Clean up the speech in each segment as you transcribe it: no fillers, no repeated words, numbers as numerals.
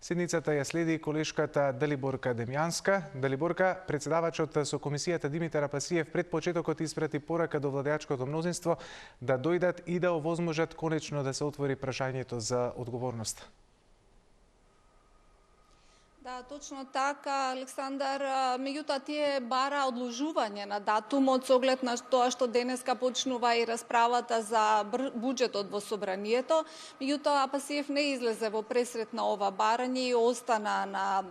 Седницата ја следи колешката Далиборка Демјанска. Далиборка, председавачот со комисијата Димитар Апасиев пред почетокот испрати порака до владеачкото мнозинство да дојдат и да овозможат конечно да се отвори прашањето за одговорност. Да, точно така, Александар. Меѓутоа, тие бара одложување на датумот со оглед на тоа што денеска почнува и расправата за буџетот во собранието. Меѓутоа, Апасиев не излезе во пресрет на ова барање и остана на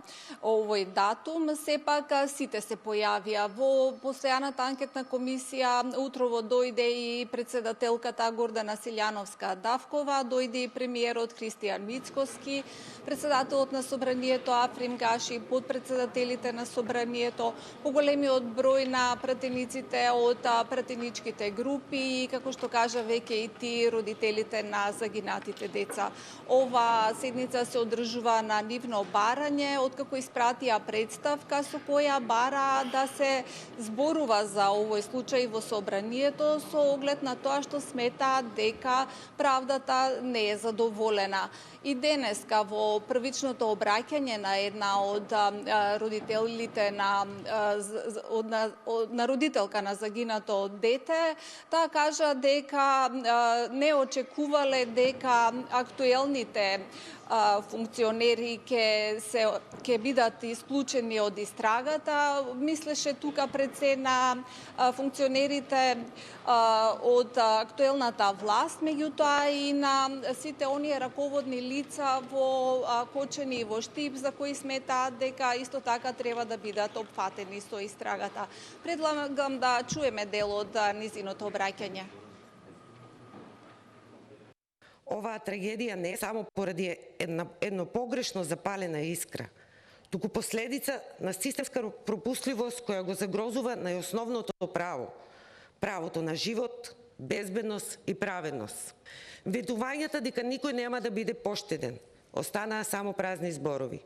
овој датум. Сепак, сите се појавија. Во постојаната анкетна комисија утрово дојде и председателката Гордана Силјановска-Давкова, дојде и премиерот Христијан Мицкоски, председателот на собранието Африм Гаши, подпредседателите на собранието, поголемиот број на пратениците од пратеничките групи и, како што кажа веќе и ти, родителите на загинатите деца. Ова седница се одржува на нивно барање, откако испратија представка со која бара да се зборува за овој случај во собранието со оглед на тоа што сметаат дека правдата не е задоволена. И денеска во првичното обраќање на една од родителите на родителка на загинато дете, таа кажа дека не очекувале дека актуелните функционери ќе бидат исклучени од истрагата. Мислеше тука пред се на функционерите од актуелната власт, меѓутоа и на сите оние раководни лица во Кочани и во Штип, за кои сметаат дека исто така треба да бидат опфатени со истрагата. Предлагам да чуеме дел од низиното обраќање. Оваа трагедија не е само поради едно погрешно запалена искра, туку последица на системска пропустливост која го загрозува најосновното право – правото на живот, безбедност и праведност. Ветувањата дека никој нема да биде поштеден останаа само празни зборови.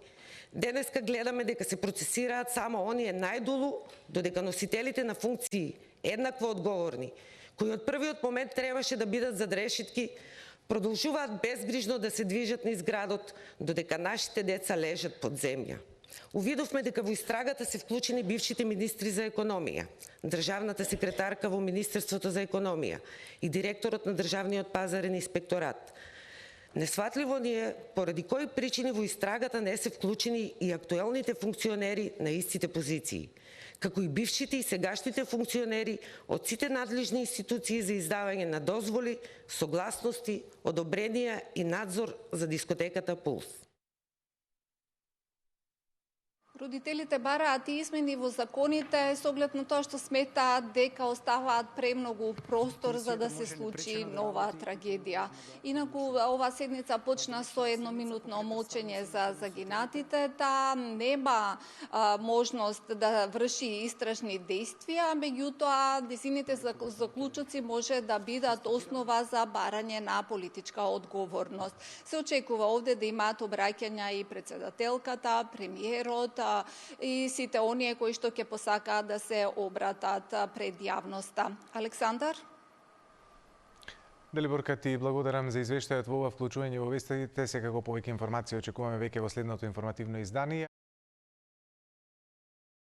Денеска гледаме дека се процесираат само оние најдолу, додека носителите на функции еднакво одговорни, кои од првиот момент требаше да бидат зад решетки, продолжуваат безгрижно да се движат низ градот, додека нашите деца лежат под земја. Увидовме дека во истрагата се вклучени бившите министри за економија, државната секретарка во Министерството за економија и директорот на Државниот пазарен инспекторат. Несватливо ни е поради кои причини во истрагата не се вклучени и актуелните функционери на истите позиции, како и бившите и сегашните функционери од сите надлежни институции за издавање на дозволи, согласности, одобренија и надзор за дискотеката Пулс. Родителите бараат и измени во законите со оглед на тоа што сметаат дека оставаат премногу простор за да се случи нова трагедија. Инаку оваа седница почна со едноминутно молчење за загинатите. Таа нема можност да врши истражни действија, меѓутоа незините заклучоци може да бидат основа за барање на политичка одговорност. Се очекува овде да имаат обраќања и председателката, премиерот, и сите оние кои што ќе посакаат да се обратат пред јавноста. Александар? Далиборка, ти благодарам за извештајот во ова вклучување во вестите. Секако повеќе информации очекуваме веќе во следното информативно издание.